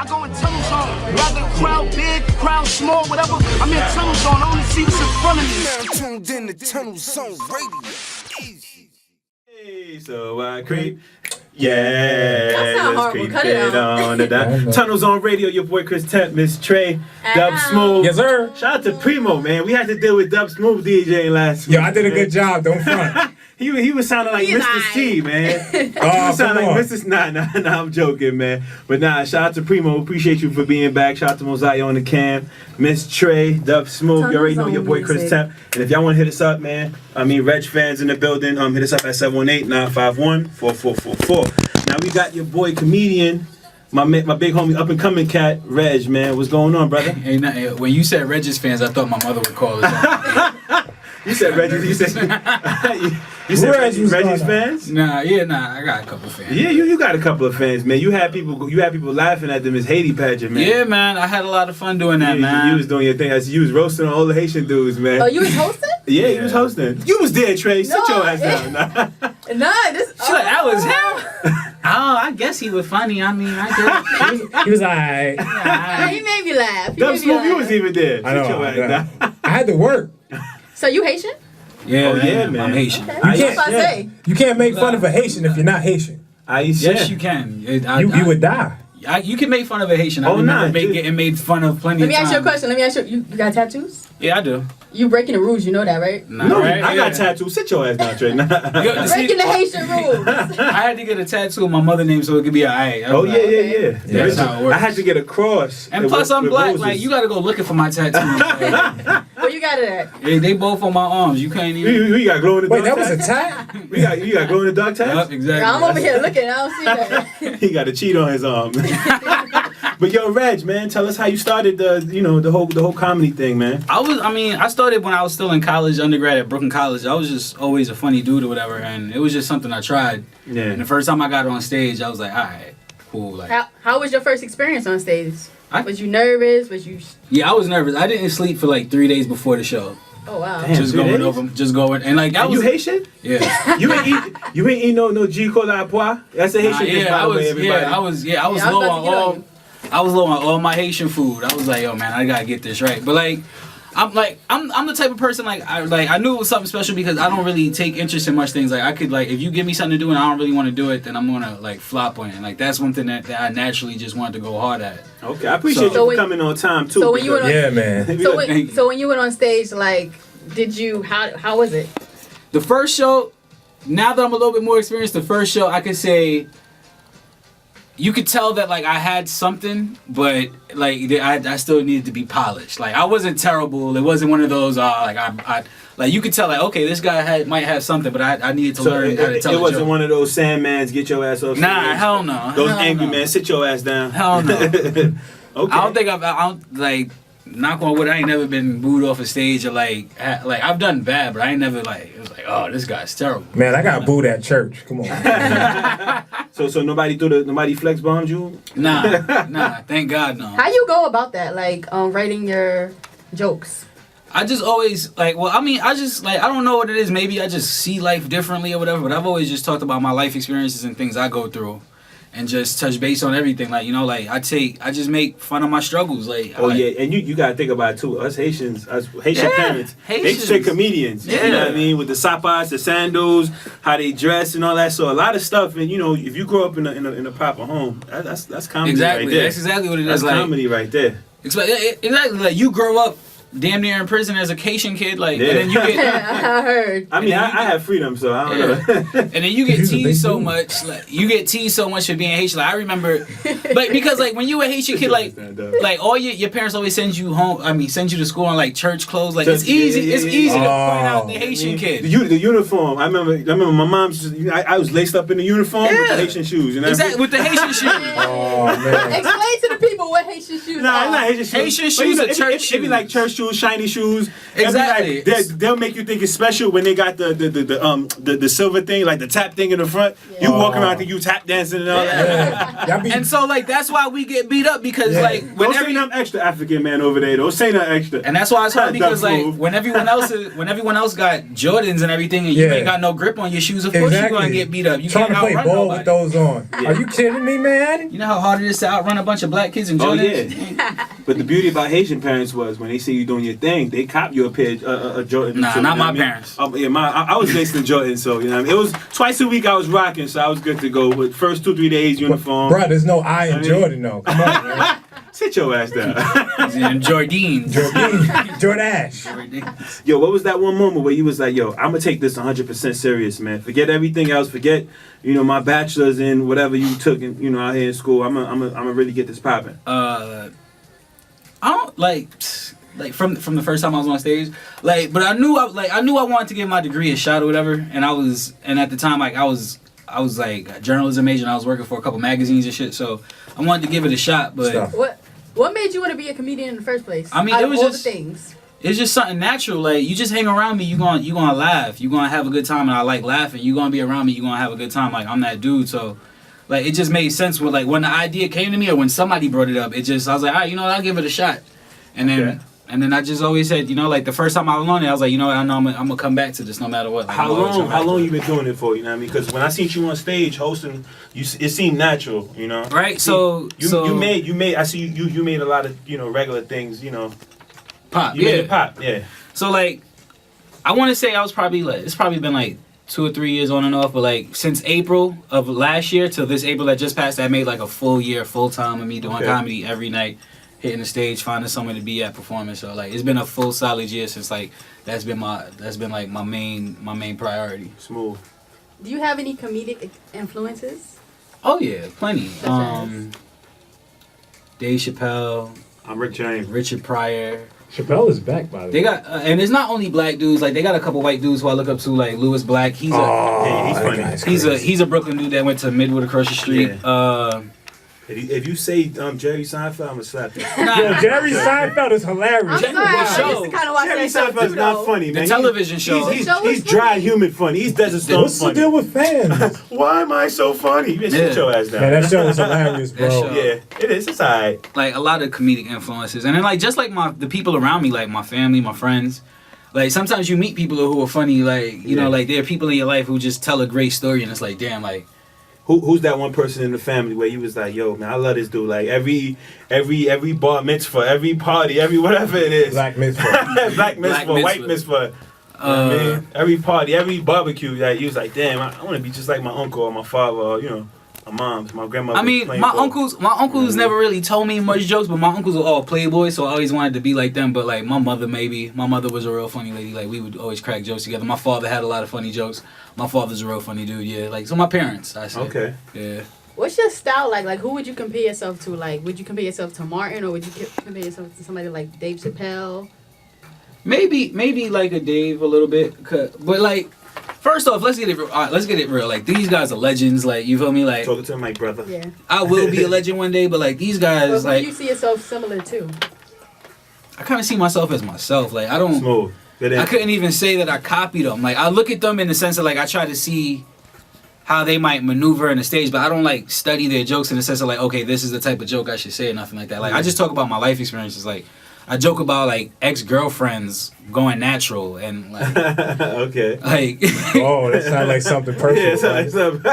I go in tunnel zone. Rather crowd big, crowd small, whatever. I'm in tunnel zone. I only see what's in front of me. Now tuned in to Tunnel Zone Radio. Easy. Hey, so I creep. Yeah, That's not let's horrible. creep Cut it it out. on the dot. Tunnels on Radio, your boy Chris Temp, Miss Trey, Dub Smooth. Yes, sir. Shout out to Primo, man. We had to deal with Dub Smooth DJing last week. Yo, I did a good job. Don't front. He was sounding like He's Mr. T, man. He Oh, was sounding come like on. Mr. Nah, I'm joking, man. But nah, shout out to Primo. Appreciate you for being back. Shout out to Mosiah on the cam. Miss Trey, Dub Smooth. You already know your boy Chris Temp. And if y'all want to hit us up, man, Reg fans in the building, hit us up at 718-951-4444. Now we got your boy comedian, my big homie, up and coming cat, Reg, man. What's going on, brother? Ain't nothing. When you said Regis fans, I thought my mother would call us. You said Regis. You said Regis fans? Nah, I got a couple fans. Yeah, you got a couple of fans, man. You had people laughing at them as Haiti pageant, man. Yeah, man, I had a lot of fun doing that, man. You was doing your thing. You was roasting all the Haitian dudes, man. Oh, you was hosting? Yeah, you was hosting. You was there, Trey. Sit your ass down. Nah, this. She like, that was him. Oh, I guess he was funny. I mean, I guess. He was alright. Yeah, he made me laugh. Dub Smooth, you was even there. I know. Sit your ass down. I had to work. So you Haitian? Yeah, Oh, yeah, man. I'm Haitian. Okay. You That's what I can't, say. you can't make fun of a Haitian if you're not Haitian. Yes, you can. You would die. You can make fun of a Haitian. I Oh, remember nah, dude. getting made fun of plenty Let of me times. ask you a question. Let me ask you. You got tattoos? Yeah, I do. You breaking the rules, you know that, right? Nah, No, right? I got Yeah. tattoos. Sit your ass down, Trey. Yo, see, Breaking the Haitian rules. I had to get a tattoo of my mother's name so it could be alright. Oh, yeah. That's how it works. I had to get a cross. And plus, I'm with black. roses. Like, you gotta go looking for my tattoos. Where you got it at? They both on my arms. You can't even. You got glow in the Wait, dark that was a tats? tag? You got glow in the dark tats? Yep, exactly. I'm over here looking. I don't see that. He got a cheat on his arm. But yo, Reg, man, tell us how you started the whole comedy thing, man. I started when I was still in college, undergrad at Brooklyn College. I was just always a funny dude or whatever, and it was just something I tried. Yeah. And the first time I got on stage, I was like, all right, cool. Like, How was your first experience on stage? Was you nervous? Was you? yeah, I was nervous. I didn't sleep for like 3 days before the show. Oh wow. Damn. Just 3 going days? over, just going, and like that was. You Haitian? Yeah. You ain't eat no G cola pois? That's a Haitian dish, by the way, everybody. I was Yeah, I was low about on to get on all. you. I was low on all my Haitian food. I was like, yo, man, I gotta get this right. But like, I'm the type of person I knew it was something special because I don't really take interest in much things. Like I could if you give me something to do and I don't really want to do it, then I'm gonna like flop on it. And like that's one thing that I naturally just wanted to go hard at. Okay, I appreciate you for coming on time too. So when you went on, Yeah, man. so when you went on stage, like, did you? How was it? The first show, now that I'm a little bit more experienced, the first show I could say. You could tell that like I had something, but like I still needed to be polished. Like I wasn't terrible. It wasn't one of those I like you could tell like okay, this guy might have something, but I needed to learn how to tell. It wasn't one of those Sandmans get your ass off. Nah, hell no. Those hell angry no. men, sit your ass down. Hell no. Okay. I don't think I don't like. Knock on wood, I ain't never been booed off a stage or like I've done bad, but I ain't never like it was like oh this guy's terrible. Man, I got booed at church. Come on. So nobody flex bombed you? Nah, thank God no. How you go about that? Like, writing your jokes. I just always like I just like I don't know what it is. Maybe I just see life differently or whatever. But I've always just talked about my life experiences and things I go through. And just touch base on everything, like like I just make fun of my struggles, like. Oh yeah, and you gotta think about it too. Us Haitian parents, they straight comedians. Yeah. You know what I mean, with the sapas, the sandals, how they dress and all that. So a lot of stuff, and if you grow up in a proper home, that's comedy Exactly, right there. that's exactly what it is. That's like, comedy right there. Exactly, like you grow up damn near in prison as a Haitian kid, like, Yeah. and then you get. I heard. I mean, I have freedom, so I don't know. And then you get teased so much, like you get teased so much for being Haitian. Like I remember, but because like when you a Haitian kid, like all your parents always send you home. I mean, send you to school in like church clothes. Like it's easy, it's easy to point out the Haitian kid. The uniform. I remember my mom's. I was laced up in the uniform with the Haitian shoes. You know Exactly, with the Haitian shoes. Oh man. Explain to the people what Haitian shoes Nah, are. it's not Haitian shoes. Haitian But, shoes are church It be like church shoes. shoes, shiny shoes. Exactly. And be like, they'll make you think it's special when they got the silver thing, like the tap thing in the front. You walk around and you tap dancing and all that. Y'all be, And so like that's why we get beat up because like Don't whenever say nothing extra, African man over there. Don't say nothing extra. and that's why it's hard because Dumb like move. when everyone else got Jordans and everything and you Yeah. ain't got no grip on your shoes, of course you're gonna get beat up. You trying can't to play outrun ball nobody. with those on. Are you kidding me, man? You know how hard it is to outrun a bunch of black kids in Oh Jordans? yeah. But the beauty about Haitian parents was when they see you doing your thing, they cop you a pair of Jordan. Nah, too, not you know my what I mean? parents. Yeah, I was based in Jordan, so you know what I mean? It was twice a week I was rocking, so I was good to go. With first 2-3 days uniform. Bruh, there's no I in Jordan, though. Come on, man. Sit your ass down. And Jordines. Jordash. Yo, what was that one moment where you was like, yo, I'm gonna take this 100% serious, man. Forget everything else. Forget, my bachelor's in whatever you took, out here in school. I'm gonna really get this popping. I don't like from the first time I was on stage, but I knew I wanted to give my degree a shot or whatever, and at the time I was like a journalism major and I was working for a couple magazines and shit, so I wanted to give it a shot, but Stuff. What made you want to be a comedian in the first place? I mean, Out it of was all just- the things. it's just something natural. Like you just hang around me, you gonna laugh, you gonna have a good time, and I like laughing. You gonna be around me, you gonna have a good time. Like I'm that dude, so like it just made sense when when the idea came to me or when somebody brought it up. I was like, all right, I'll give it a shot, and then. Okay. And then I just always said, like the first time I was on it, I was like, I know I'm gonna come back to this no matter what. Like, How I'm always long? come How back long to you been doing it for? You know what I mean? Because when I seen you on stage hosting, it seemed natural. Right, so You made. I see you made a lot of regular things. pop, You made it pop. Yeah. So like, I want to say I was probably it's probably been like 2 or 3 years on and off, but like since April of last year till this April that just passed, I made like a full year, full time of me doing comedy every night, hitting the stage, finding somewhere to be at, performing. So like it's been a full solid year since like that's been like my main priority. Smooth. Do you have any comedic influences? Oh yeah, plenty. Such as? Dave Chappelle, I'm Rick James. Richard Pryor. Chappelle is back, by the way. They got and it's not only black dudes. Like they got a couple white dudes who I look up to, like Louis Black. He's Yeah, he's that funny. guy's he's crazy. a Brooklyn dude that went to Midwood across the street. If you say Jerry Seinfeld, I'm gonna slap you. Yo, Jerry Seinfeld is hilarious. I'm sorry, I show. used to kind of watch Jerry that show Seinfeld's too, not though. funny, man. The television show. He's The show was dry funny. human funny. He's Desert Storm What's the funny. deal with fans? Why am I so funny? You sit your ass down. Man, that show was hilarious, bro. That show. Yeah, it is. It's alright. Like a lot of comedic influences, and then like just like the people around me, like my family, my friends. Like sometimes you meet people who are funny, like you know, like there are people in your life who just tell a great story, and it's like, damn, like Who's that one person in the family where you was like, yo, man, I love this dude. Like every bar mitzvah, every party, every whatever it is. Black Mitzvah. Black mitzvah, white mitzvah. Man, every party, every barbecue that you was like, damn, I want to be just like my uncle or my father or my mom's, my grandmother. I mean, my uncles never really told me much jokes, but my uncles were all playboys, so I always wanted to be like them. But like my mother was a real funny lady. Like we would always crack jokes together. My father had a lot of funny jokes. My father's a real funny dude. Yeah, like so my parents. I say. Okay. Yeah. What's your style like? Like, who would you compare yourself to? Like, would you compare yourself to Martin, or would you compare yourself to somebody like Dave Chappelle? Maybe like a Dave a little bit, but like first off, let's get it real. Like these guys are legends. Like you feel me? Like Talking to my brother. Yeah. I will be a legend one day, but like these But guys, who like do you see yourself similar to? I kind of see myself as myself. Like I don't. Smooth. Good I answer. couldn't even say that I copied them. Like I look at them in the sense of like I try to see how they might maneuver in the stage, but I don't like study their jokes in the sense of like, okay, this is the type of joke I should say or nothing like that. Like I just talk about my life experiences. Like I joke about like ex-girlfriends going natural and like Okay. like Oh, that sounds like something Yeah, personal. it's up.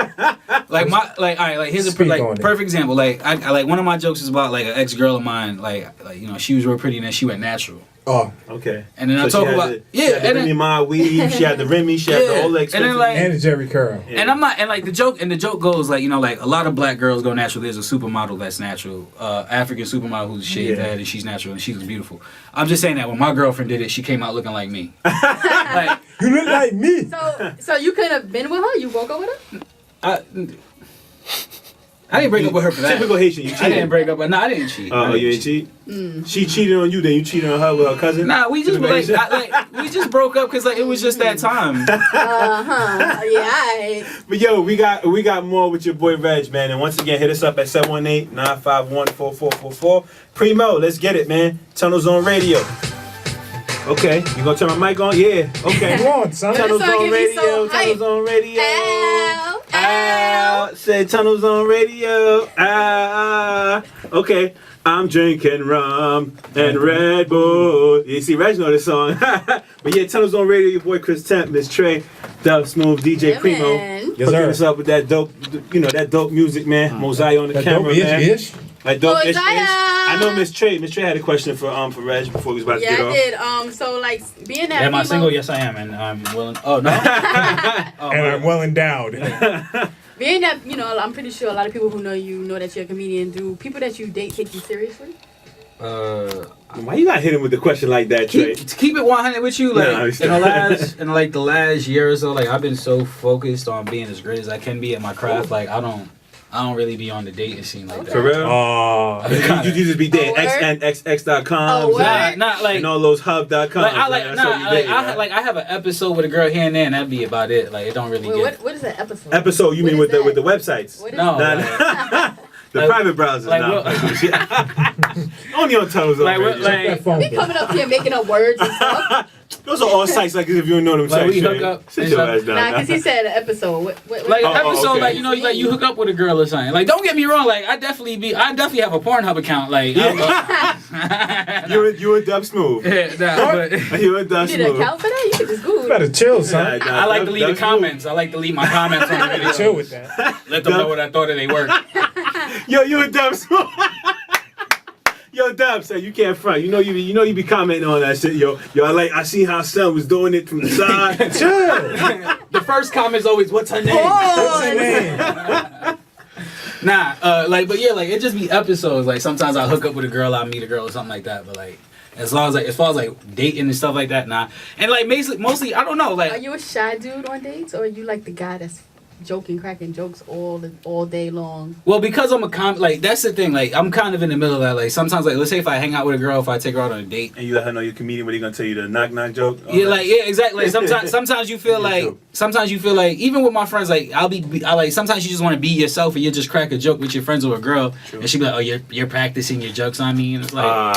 like my like all right, like here's a Speak on like it. perfect example. Like I like one of my jokes is about like an ex-girl of mine, like she was real pretty and then she went natural. Oh, Okay. And then I So talk she had about she had the and Remy then, Ma weave. She had the Remy. She had the Yeah. whole And expensive. then, like- and Jerry Curl. Yeah. and I'm not and like the joke goes like like a lot of black girls go natural. There's a supermodel that's natural, African supermodel who's shaved head and she's natural and she looks beautiful. I'm just saying that when my girlfriend did it, she came out looking like me. Like You look like me. So you could have been with her. You woke up with her. I didn't break up with her for that. Typical Haitian. You I didn't cheated. break up, but no, I didn't cheat. Oh, you ain't cheat? She cheated on you, then you cheated on her with her cousin? Nah, we just Typical we just broke up because like it was just that time. Yeah. But yo, we got more with your boy Reg, man. And once again, hit us up at 718-951-4444. Primo, let's get it, man. Tunnel Zone Radio. Okay, you gonna turn my mic on? Yeah. Okay. Come on, son. Tunnels This song on get me so radio. Tunnels hyped. on radio. Ow, ow. Said tunnels on radio. Okay. I'm drinking rum and Red Bull. You see, Reg know this song. But yeah, tunnels on radio. Your boy Chris Temp, Miss Trey, Dub Smooth, DJ Yeah, Primo. man. Yes, Hooking sir. us up with that dope, that dope music, man. Mosiah on the That camera, dope man. ish. Like dope ish. Mosiah. I know Miss Trey. Miss Trey had a question for Reg before we was about to Yeah, get I off. did. So like being that Am I female- single? Yes, I am, and I'm willing. Oh no. Oh, And I'm well endowed. Being that, I'm pretty sure a lot of people who know you know that you're a comedian. Do people that you date take you seriously? Why you not hitting with the question like that, Trey? keep it 100 with you. Like No, in the last year or so, like I've been so focused on being as great as I can be at my craft. Like I don't really be on the dating scene like that. For real? Oh, You just be dating Oh, word? xnxx.com Oh, word? Not like and all those hub.com. like I have an episode with a girl here and there, and that'd be about it. Like it don't really Wait, get what is that episode? Episode, you What mean is with the that? websites? What is no. Nah, the Like- private browsers. like Nah. Only on tunnels on Like, radio. that phone We bill. coming up here making up words and stuff. Those are all sites like this if you don't know them Like, sites. we hook Trey. up Sit and your stuff. ass down. Nah, because he said an episode. What, Like Oh, an episode, okay. like like you hook up with a girl or something. Like, don't get me wrong. Like, I definitely have a Pornhub account. Like, You and Dub Smooth. but You and Dub you need an Smooth. account for that? You could just Google it. Better chill, son. I like to leave the comments. I like to leave my comments on the video. Chill with that. Let them know what I thought of their work. Yo, you and Dub Smooth. Yo, Dub, say you can't front. You know you be commenting on that shit. Yo, I see how son was doing it from the side. Chill. The first comment's always, "What's her name?" What's your name? Nah, but yeah, like it just be episodes. Like sometimes I hook up with a girl, I meet a girl or something like that. But like, as far as like dating and stuff like that, nah. And like mostly, I don't know. Are Like, you a shy dude on dates, or are you like the guy that's joking, cracking jokes all day long? well, because I'm like that's the thing. Like I'm kind of in the middle of that. Like sometimes, like let's say if I hang out with a girl, if I take her out on a date. And you let her know you're a comedian, what he gonna tell you, the knock joke? Yeah, like yeah, exactly. Like, sometimes you feel Yeah, like even with my friends, like I like sometimes you just want to be yourself and you just crack a joke with your friends or a girl, and she be like, oh, you're practicing your jokes on me, and it's like.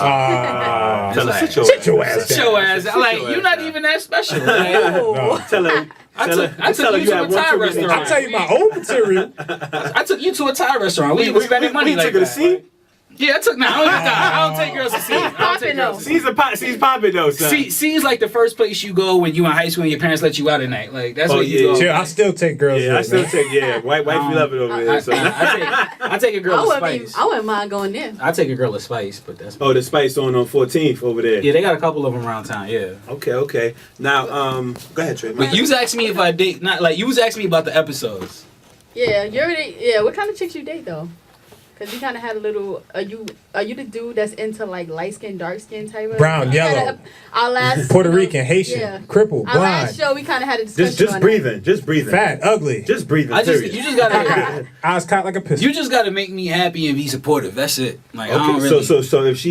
Tell her, like- sit your ass Sit down. your ass. Like you're not even that special. Like, No. Tell her. I Tell took her you to had a one Thai too many. restaurant. I'll tell you my old material. I took you to a Thai restaurant. We was spending money like took her to that. see? Yeah, I took. Nah, I don't take girls to see. I don't take girls to see. She's popping though, son. C's like the first place you go when you in high school and your parents let you out at night. Like that's what you yeah. go. Chill. I still take girls. Yeah, I there, still man. take white we love it over there. So. I take a girl to Spice. I wouldn't mind going there. I take a girl to Spice, but that's. Oh, the Spice on 14th over there. Yeah, they got a couple of them around town. Yeah. Okay. Now, go ahead, Trey. But you was asking me if I date. Not like you was asking me about the episodes. Yeah, what kind of chicks you date though? Cause you kind of had a little. Are you the dude that's into like light skin, dark skin type of? Brown, We had yellow. our last Puerto Rican, Haitian, Yeah. crippled, Our last blind, show, we kind of had a discussion. just on breathing, just breathing. fat, ugly. Just breathing. You period. just gotta. Eyes cocked like a pistol. You just gotta make me happy and be supportive. That's it. Like I Okay, don't really.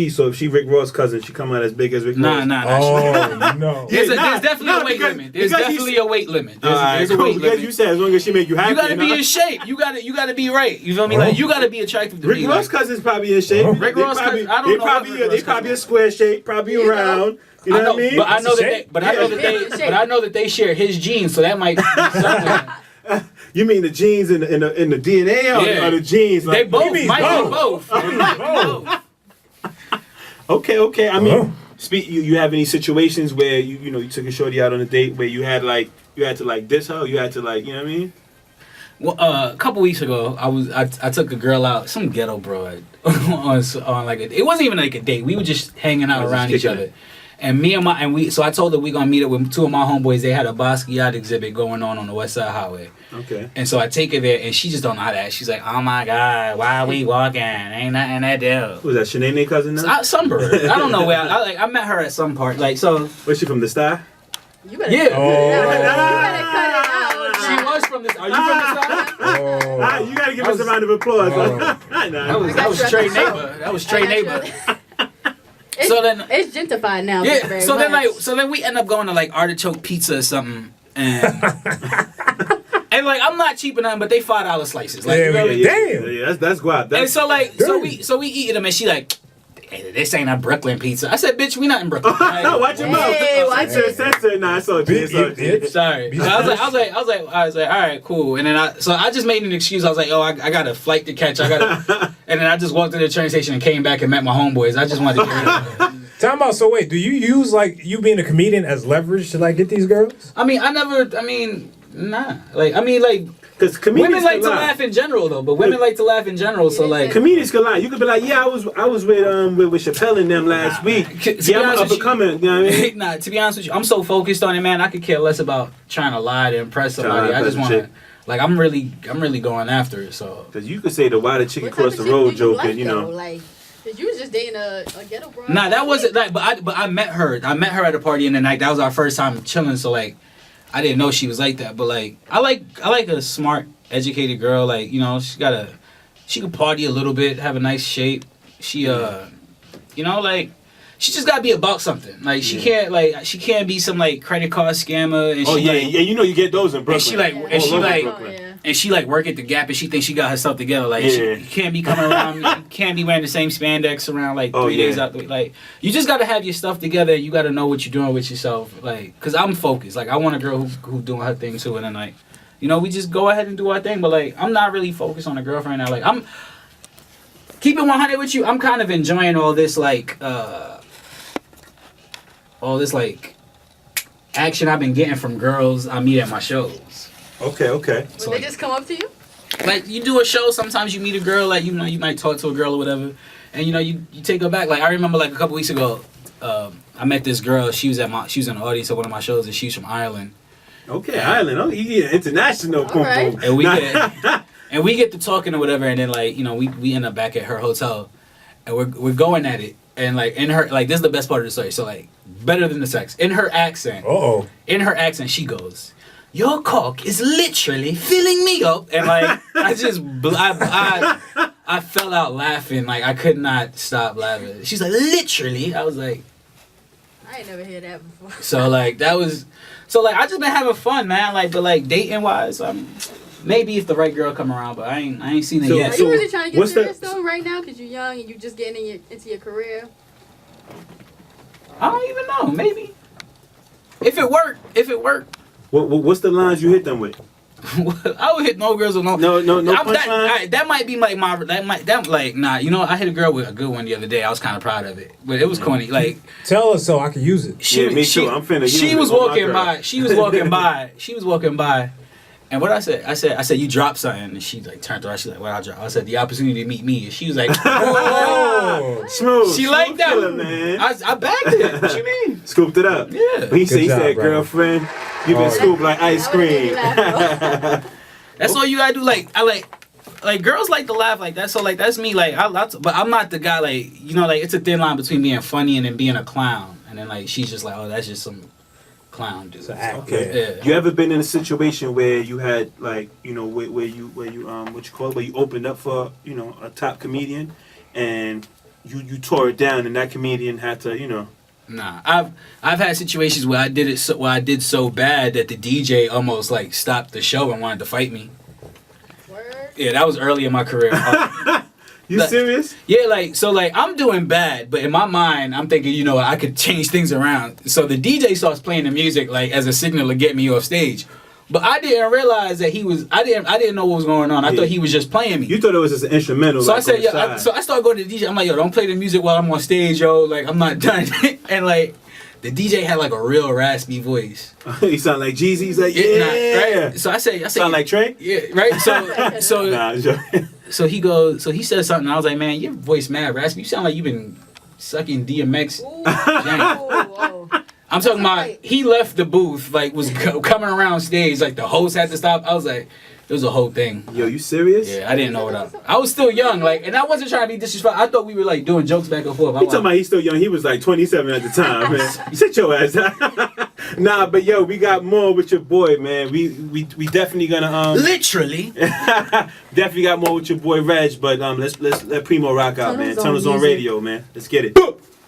so if she Rick Ross' cousin, she come out as big as Rick Ross. Nah. Oh no. Yeah. There's definitely a weight because- limit. There's because definitely he's- a weight limit. Alright, There's a cool. weight Because limit. you said as long as she make you happy. You gotta be in shape. You gotta be right. You feel me? Like you gotta be attractive to Rick me. Ross' Like, cousin's probably in shape. Rick They Ross' probably- cousin- I don't they know probably what Rick they Ross' probably a cousin- square shape, probably You know. round. You know what I mean? but I know It's a that shape. I know that they share his genes, so that might be something. You mean the genes in the DNA Yeah. or the genes? They both means might be both? both. Okay. I mean, Oh. you have any situations where you took a shorty out on a date where you had to like diss her, or you had to like, you know what I mean? Well, a couple weeks ago, I took a girl out, some ghetto broad, on like it wasn't even like a date. We were just hanging out Just around each kicking other. it. And so I told her we gonna meet up with two of my homeboys. They had a Basquiat exhibit going on the West Side Highway. Okay. And so I take her there, and she just don't know how to act. She's like, "Oh my God, why are we walking? Ain't nothing to do." Who's that? Shanae cousin now? Sunbird. I don't know where. I met her at some part. Like so. Was she from the Star? You better, Yeah. you better cut it out. She was from this. Are you from this side? Oh. You gotta give us a round of applause. Oh. That was Trey neighbor. That was Trey neighbor. It's, So then- it's gentrified now. thank you Yeah. very So then much. so then we end up going to like Artichoke Pizza or something, and and like I'm not cheap or nothing, but they $5 slices. Like, Yeah, you know what I mean? Damn. Yeah, that's guap. And That's so like so we eating them, and she like, hey, this ain't a Brooklyn pizza. I said, bitch, we not in Brooklyn. Like, Watch your mouth. Hey, watch Censor. Nah, it's all G. It's all G. sorry. I was like, all right, cool. And then I just made an excuse. I was like, oh, I got a flight to catch. And then I just walked to the train station and came back and met my homeboys. I just wanted to get rid of it. Time out. So wait, do you use like you being a comedian as leverage to like get these girls? Nah. Like, Because comedians women like can to lie. laugh in general, though. But women like to laugh in general, so like. Comedians can lie. You could be like, yeah, I was with Chappelle and them last week. To be Yeah, I'm honest up with and coming. You know what I mean? Nah, to be honest with you, I'm so focused on it, man. I could care less about trying to lie to impress somebody. I just want to, like, I'm really going after it. So. Because you could say the why the chicken What type crossed of the chick road do joke, like, and you know. though? Like, cause you was just dating a ghetto bro. Nah, that wasn't like, but I met her. I met her at a party in the night. That was our first time chilling. So like, I didn't know she was like that. But like, I like a smart, educated girl. Like, you know, she could party a little bit, have a nice shape. She you know, like. She just gotta be about something. Like she can't be some like credit card scammer. And she you know you get those in Brooklyn. And she like work at the Gap and she thinks she got herself together. Like she can't be coming around, you can't be wearing the same spandex around like 3 days out the week. Like you just gotta have your stuff together. You gotta know what you're doing with yourself. Like, cause I'm focused. Like I want a girl who doing her thing too. And then like, you know, we just go ahead and do our thing. But like, I'm not really focused on a girlfriend now. Like I'm keeping 100 with you. I'm kind of enjoying all this like action I've been getting from girls I meet at my shows. Okay. So they just come up to you? Like you do a show, sometimes you meet a girl, like you know, you might talk to a girl or whatever, and you know, you take her back. Like I remember like a couple weeks ago, I met this girl, she was in the audience at one of my shows and she's from Ireland. Okay, Ireland. Oh, you get international pum right. pum. And we get to talking or whatever, and then like, you know, we end up back at her hotel and we're going at it. And like in her, like this is the best part of the story. So like better than the sex. In her accent, she goes, "Your cock is literally filling me up," and like I fell out laughing. Like I could not stop laughing. She's like, "Literally," I was like, I ain't never heard that before. So like that was, so like I just been having fun, man. Like but like dating wise, maybe if the right girl come around, but I ain't seen it yet. Are you really trying to get serious though right now? Because you're young and you just getting into your career. I don't even know. Maybe if it worked. What's the lines you hit them with? I would hit no girls with no punchline. That might be like nah. You know, I hit a girl with a good one the other day. I was kind of proud of it, but it was corny. Like tell us so I can use it. Me too. I'm finna use it. She was walking by. She was walking by. And what I said, you dropped something, and she like turned around. She's like, "What I drop?" I said, "The opportunity to meet me." And she was like, "Whoa, smooth." She liked that killer, one, man. I bagged it. What you mean? Scooped it up. Yeah. He said, brother. "Girlfriend, you been scooped like ice cream." That's all you gotta do. Like I like girls like to laugh like that. So like that's me. Like but I'm not the guy. Like you know, like it's a thin line between being funny and then being a clown. And then like she's just like, "Oh, that's just some." Clown dude. Okay. Yeah. You ever been in a situation where you had like, you know, where you what you opened up for, you know, a top comedian and you tore it down and that comedian had to, you know. Nah. I've had situations where I did so bad that the DJ almost like stopped the show and wanted to fight me. Word? Yeah, that was early in my career. You serious? Yeah, like, so, like, I'm doing bad, but in my mind, I'm thinking, you know, I could change things around. So the DJ starts playing the music, like, as a signal to get me off stage. But I didn't realize that I didn't know what was going on. I thought he was just playing me. You thought it was just an instrumental. So like, I said, so I started going to the DJ. I'm like, yo, don't play the music while I'm on stage, yo. Like, I'm not done. And, like, the DJ had, like, a real raspy voice. He sound like Jeezy. He's like, yeah. Right? So I said, sound like Trey? Yeah, right? So nah, So he said something. I was like, man, your voice mad raspy. You sound like you've been sucking DMX. I'm talking about, he left the booth, like, was coming around stage, like, the host had to stop. I was like, it was a whole thing. Yo, you serious? Yeah, I didn't know what I was still young, like, and I wasn't trying to be disrespectful. I thought we were, like, doing jokes back and forth. You talking about he's still young. He was, like, 27 at the time, man. Sit your ass down. Nah, but, yo, we got more with your boy, man. We definitely gonna, Literally. definitely got more with your boy, Reg, but, let's let Primo rock out, man. Tunnels on radio, man. Let's get it.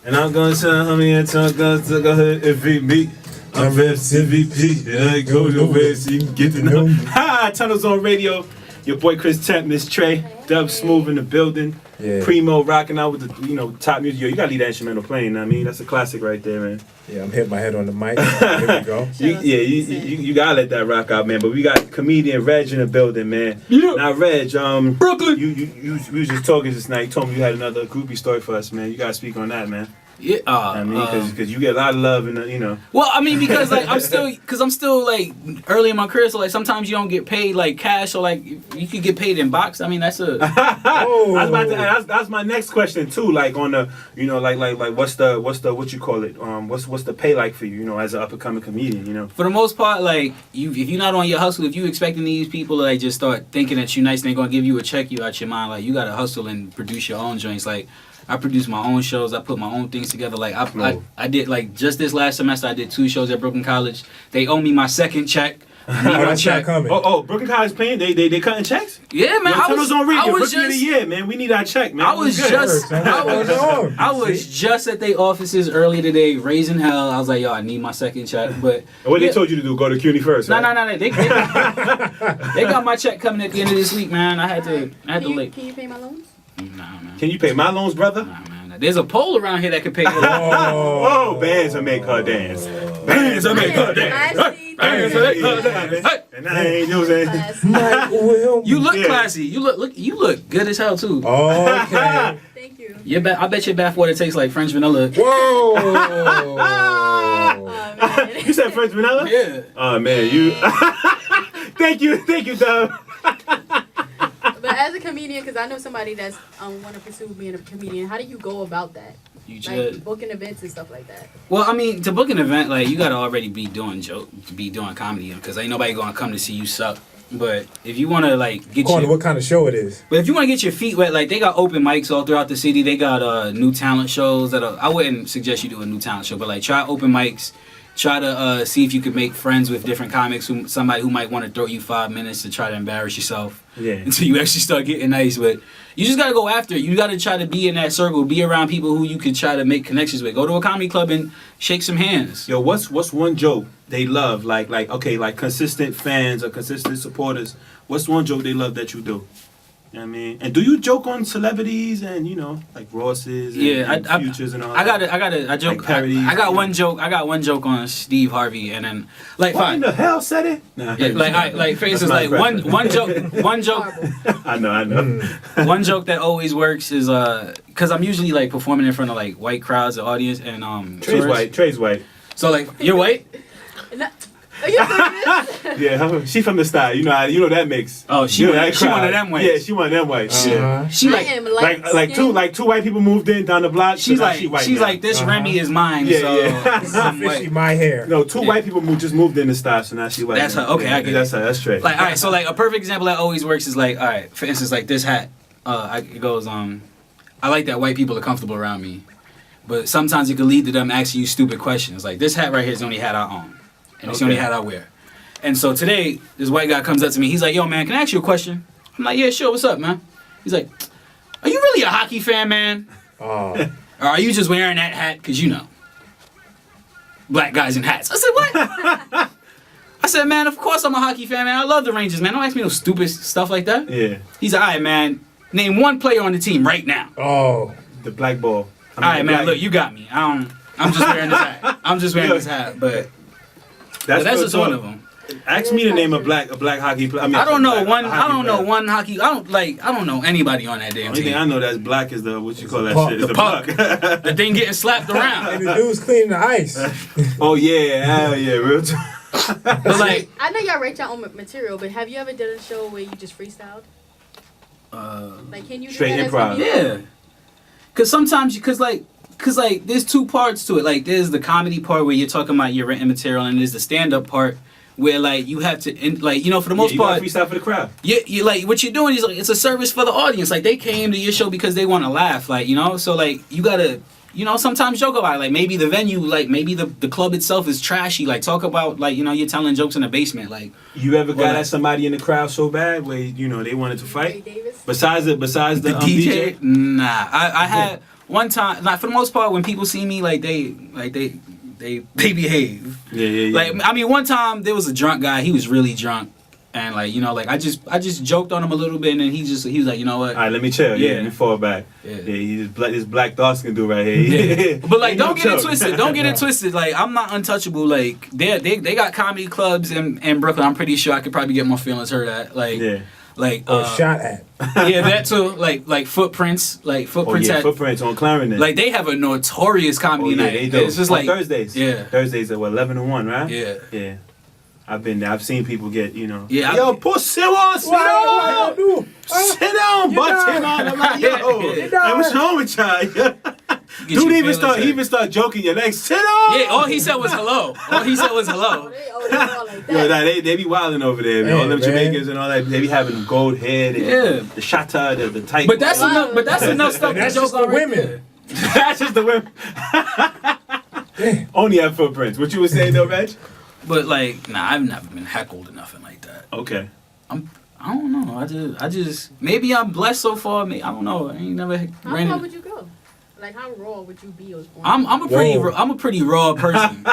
And I'm gonna tell homie and tell guns to go ahead and beat me. I'm Reps MVP, and I go nowhere so you can get to know me. Ha! Tunnels on radio. Your boy Chris Temp, Miss Trey, Dub Smooth in the building. Yeah. Primo rocking out with the top music. Yo, you gotta leave that instrumental playing. I mean, that's a classic right there, man. Yeah, I'm hitting my head on the mic. Here we go. You gotta let that rock out, man. But we got comedian Reg in the building, man. Yeah. Now, Reg, Brooklyn. we was just talking just now. You told me you had another groupie story for us, man. You gotta speak on that, man. Yeah, I mean, because you get a lot of love, and Well, I mean, because like I'm still like early in my career, so like sometimes you don't get paid like cash, or like you could get paid in box. I mean, that's a. I was about to ask, that's my next question too. Like on the, like what's what you call it? What's the pay like for you? As an up and coming comedian, For the most part, like if you're not on your hustle, if you expecting these people to like just start thinking that you nice and they gonna give you a check, you out your mind. Like you gotta hustle and produce your own joints. Like I produce my own shows. I put my own things together. Like I did like just this last semester. I did 2 shows at Brooklyn College. They owe me my second check. I need my check. Brooklyn College paying? They cutting checks? Yeah, man. I was on radio. Rookie of the year, man. We need our check, man. I was just at their offices earlier today, raising hell. I was like, yo, I need my second check. But what they told you to do? Go to CUNY first? No. They got my check coming at the end of this week, man. I had to Can you pay my loans? Nah, man. Can you pay my loans, brother? Nah, man. There's a pole around here that could pay. Oh, bands will make her dance. Bands will make her dance. Bands will make her dance. And I ain't using. You look classy. You look good as hell too. Okay. Thank you. I bet your bathwater tastes like French vanilla. Whoa. You said French vanilla? Yeah. Oh man, you. Thank you, Dub. But as a comedian, because I know somebody that's want to pursue being a comedian, how do you go about that? You Like just booking events and stuff like that. well, I mean, to book an event, like you gotta already be doing comedy, because ain't nobody gonna come to see you suck. But if you wanna like get What kind of show it is? But if you want to get your feet wet, like they got open mics all throughout the city. They got new talent shows I wouldn't suggest you do a new talent show, but like try open mics. Try to see if you could make friends with different comics, somebody who might want to throw you 5 minutes to try to embarrass yourself until you actually start getting nice. But you just got to go after it. You got to try to be in that circle, be around people who you could try to make connections with. Go to a comedy club and shake some hands. Yo, what's one joke they love? Like consistent fans or consistent supporters. What's one joke they love that you do? You know what I mean? And do you joke on celebrities and like Rosses and Futures and all I that? joke. Like parodies, I got one joke. I got one joke on Steve Harvey, and then like what in the hell said it? Nah, like for instance, like one joke. I know. One joke that always works is because I'm usually like performing in front of like white crowds, the audience, and Trey's white. So like you're white. Are you serious? Yeah, she from the style. You know that mix. Oh, she one of them whites. Yeah, she one of them whites. She like two white people moved in down the block. She's like this Remy is mine. Yeah. I'm white. My hair. No, two white people just moved in the style, so now she white. That's her. Okay, I get it. That's her. That's straight. Like all right, so like a perfect example that always works is like all right, for instance, like this hat. It goes I like that white people are comfortable around me, but sometimes it could lead to them asking you stupid questions. Like this hat right here is the only hat I own. And it's the only hat I wear. And so today, this white guy comes up to me. He's like, yo, man, can I ask you a question? I'm like, yeah, sure. What's up, man? He's like, are you really a hockey fan, man? Oh. Or are you just wearing that hat because, black guys in hats? I said, what? I said, man, of course I'm a hockey fan, man. I love the Rangers, man. Don't ask me no stupid stuff like that. Yeah. He's like, all right, man. Name one player on the team right now. Oh. The black ball. All right, man. Look, you got me. I'm just wearing this hat. I'm just wearing this hat, but... That's just one of them. Ask me to name a black hockey player. I don't know one hockey. I don't know anybody on that damn team. The only thing I know that's black is what you call that puck. shit? The puck. The thing getting slapped around. And the dude's cleaning the ice. Oh yeah, hell yeah, real talk. But like, I know y'all write your own material, but have you ever done a show where you just freestyled? Like, can you do straight that improv? Yeah. Cause there's 2 parts to it. Like there's the comedy part where you're talking about your written material, and there's the stand up part where like you have to for the most part freestyle for the crowd. You like what you're doing is like it's a service for the audience. Like they came to your show because they want to laugh. Like so like you gotta sometimes joke about it. Like maybe the venue, like maybe the club itself is trashy. Like talk about like you're telling jokes in the basement. Like you ever got at somebody in the crowd so bad where they wanted to fight? Besides the DJ? Nah, I had. One time, like for the most part, when people see me, they behave. Yeah. Like I mean, one time there was a drunk guy. He was really drunk, And like, you know, like I just joked on him a little bit, and then he was like, you know what? All right, let me chill. Yeah, Yeah. let me fall back. Yeah. He's this black dark skin dude right here. Yeah. But like, Ain't no don't get it joke. twisted. Don't get it twisted. Like, I'm not untouchable. Like, they got comedy clubs in Brooklyn. I'm pretty sure I could probably get my feelings hurt at. Like, Yeah. like Or shot at. yeah, that too. Like footprints. Like Oh footprints. yeah, at, Footprints on Clarendon. like they have a notorious comedy oh yeah, night. they do. It's just on like Thursdays. Yeah. Thursdays at what 11 to 1, right? Yeah. Yeah. I've been there. I've seen people get, you know. Yeah, Yo, I- pussy, sit down. Sit down, butt him out. I'm like, yo, hey, what's wrong with y'all? Get your Dude even feelings start, hurt. he even start joking your legs. Sit down. Yeah, all he said was hello. All he said was hello. They all like Yo, that. nah, they be wilding over there, man. Yeah, All them man. Jamaicans and all that, they be having gold hair, Yeah. the shatta, the tight. But that's enough. But that's enough stuff That's to just joke the on right women. there. that's just the women. Only have footprints. What you was saying though, Reg? But like, nah, I've never been heckled or nothing like that. Okay. I don't know. I just maybe I'm blessed so far. Maybe, I don't know. I ain't never How ran. far would you go? Like, how raw would you be? I'm Whoa. a pretty raw person.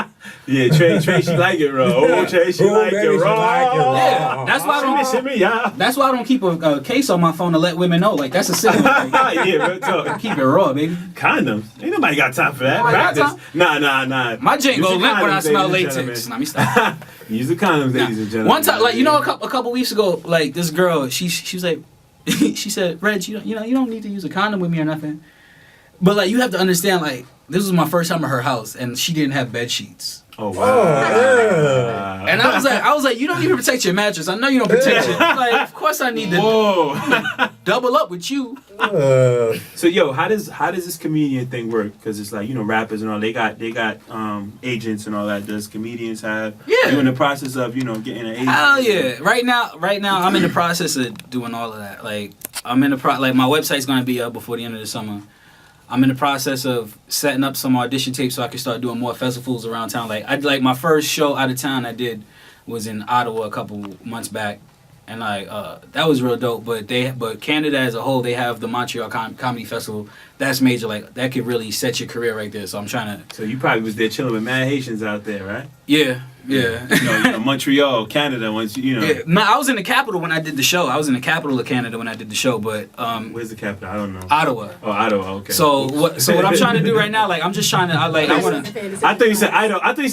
Yeah, Trey, she like it raw. Oh, Trey, she Oh, like baby, it she raw. like it raw. Yeah, that's why I don't. Shimmy, yeah. That's why I don't keep a case on my phone to let women know. Like that's a signal. Like, Yeah, real talk. keep it raw, baby. Condoms. Ain't nobody got time for that. Nobody got Practice. Nah. My jink Use go the limp when I condoms, smell ladies and latex. gentlemen. Nah, me stop. Use the condoms, ladies and gentlemen. One time, like you know, a couple weeks ago, like this girl, she was like, she said, Reg, you don't need to use a condom with me or nothing. But like you have to understand, like this was my first time at her house, and she didn't have bed sheets. Oh Oh, wow. yeah. And I was like, you don't even protect your mattress. I know you don't protect it. Like, of course I need to Whoa. double up with you. So yo, how does this comedian thing work? Because it's like, you know, rappers and all, they got agents and all that. Does comedians have? Yeah. You in the process of, you know, getting an agent? Hell yeah! Right now, I'm in the process of doing all of that. Like, I'm in the like my website's gonna be up before the end of the summer. I'm in the process of setting up some audition tapes so I can start doing more festivals around town. Like my first show out of town I did was in Ottawa a couple months back, and like that was real dope. But Canada as a whole, they have the Montreal Comedy Festival. That's major. Like that could really set your career right there. So I'm trying to. So you probably was there chilling with mad Haitians out there, right? Yeah. You know, Montreal, Canada. Once you know. Yeah. No, I was in the capital when I did the show. I was in the capital of Canada when I did the show, but Where's the capital? I don't know. Ottawa. Oh, Ottawa. Okay. So what I'm trying to do right now, like I'm just trying to, I want to. I thought you said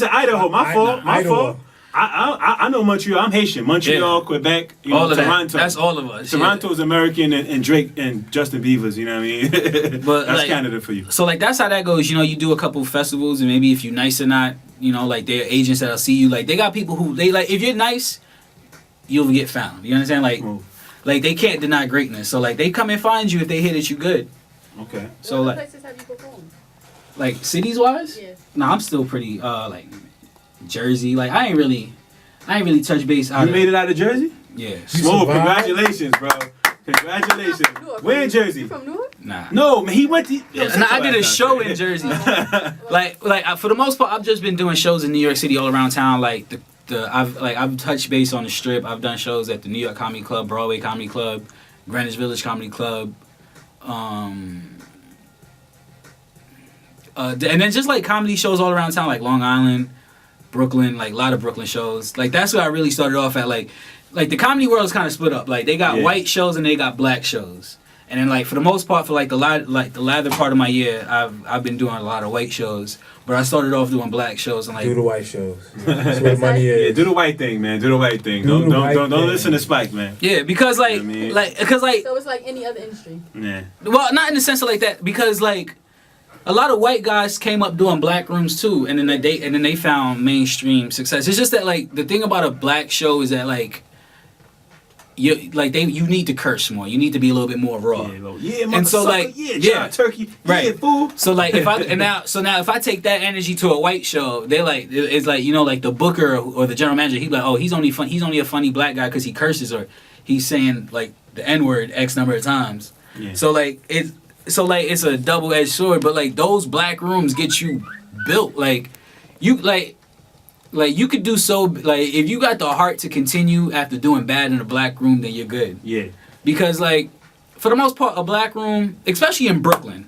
Idaho. My fault. My Idaho. fault. I know Montreal. I'm Haitian. Montreal, Yeah. Quebec, you know, All of Toronto. that. That's all of us. Toronto's American and Drake and Justin Bieber's. You know what I mean? But, that's like, Canada for you. So like that's how that goes. You know, you do a couple festivals, and maybe if you're nice or not, you know, like they're agents that'll see you. Like they got people who they like. If you're nice, you'll get found. You understand? Like they can't deny greatness. So like they come and find you if they hear that you good. Okay. So what like places have you performed? like cities wise, Yeah. nah, I'm still pretty like Jersey. Like I ain't really touch base out You of made it out of Jersey? Yeah. Smooth. survived? Congratulations, bro. Congratulations. Newark. Where in Jersey? You from Newark? Nah. No, man. He went to. Yeah, and I did a show in Jersey. like for the most part, I've just been doing shows in New York City all around town. Like I've touched base on the Strip. I've done shows at the New York Comedy Club, Broadway Comedy Club, Greenwich Village Comedy Club, and then just like comedy shows all around town, like Long Island, Brooklyn, like a lot of Brooklyn shows. Like that's where I really started off at. Like the comedy world is kind of split up. Like they got Yeah. white shows and they got black shows. And then like for the most part, for like the latter part of my year, I've been doing a lot of white shows. But I started off doing black shows and like Do the white shows. That's where money Yeah, is. do the white thing, man. Do the white thing. Do the Don't white don't thing. listen to Spike, man. yeah, because like I mean- because So it's like any other industry. Yeah. well, not in the sense of like that, because like a lot of white guys came up doing black rooms too, and then they found mainstream success. It's just that like the thing about a black show is that like you need to curse more. You need to be a little bit more raw. Yeah, And so, motherfucker, like, yeah, yeah. John Turkey, Right. yeah, fool. So like if I now if I take that energy to a white show, they like it's like, you know, like the booker or the general manager, he'd be like, oh, he's only a funny black guy because he curses or he's saying like the N-word X number of times. Yeah. So like it's a double-edged sword, but like those black rooms get you built. Like you you could do so, like if you got the heart to continue after doing bad in a black room, then you're good. Yeah. Because like for the most part, a black room, especially in Brooklyn,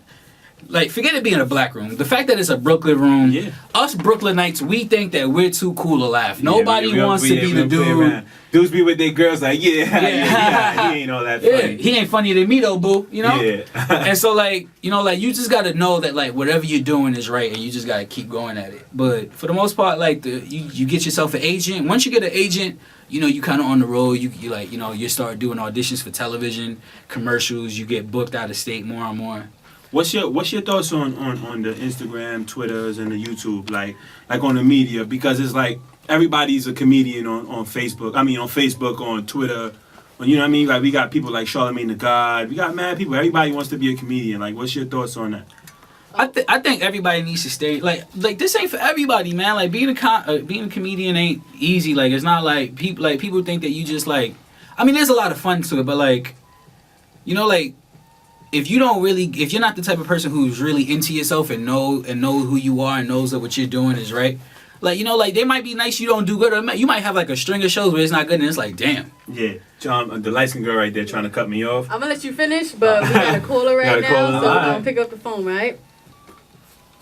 like, forget it being a black room. The fact that it's a Brooklyn room, us Brooklynites, we think that we're too cool to laugh. Nobody wants to be the dude. Dudes be with their girls like, he ain't all that funny. He ain't funnier than me though, boo. You know? Yeah. And so, like, you know, like, you just gotta know that, like, whatever you're doing is right, and you just gotta keep going at it. But for the most part, like, you get yourself an agent. Once you get an agent, you know, you kind of on the road. You like, you know, you start doing auditions for television, commercials. You get booked out of state more and more. What's your thoughts on the Instagram, Twitters, and the YouTube, like on the media? Because it's like everybody's a comedian on Facebook. I mean, on Facebook, on Twitter, you know what I mean? Like, we got people like Charlamagne the God. We got mad people. Everybody wants to be a comedian. Like, what's your thoughts on that? I think everybody needs to stay like this ain't for everybody, man. Like, being a comedian ain't easy. Like, it's not like people think that you just like. I mean, there's a lot of fun to it, but like, you know, like, if you're not the type of person who's really into yourself and know who you are and knows that what you're doing is right, like, you know, like, they might be nice, you don't do good, or you might have like a string of shows where it's not good, and it's like, damn. Yeah, John, the light-skinned girl right there trying to cut me off. I'm gonna let you finish, but we got a caller right now, so we're gonna pick up the phone, right?